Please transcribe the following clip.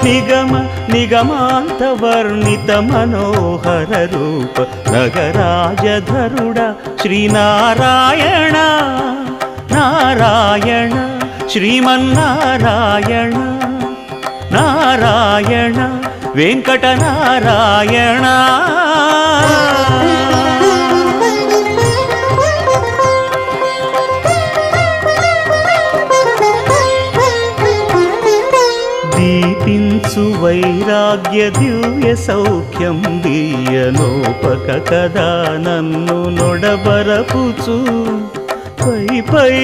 నిగమ నిగమాంత వర్ణిత మనోహర రూప నగరాజధరుడ శ్రీనారాయణ నారాయణ శ్రీమన్నారాయణ నారాయణ వెంకటనారాయణ. దీపించు వైరాగ్య దివ్య సౌఖ్యం దీయనోపక కదా నన్ను నొడబరపుచు పై పై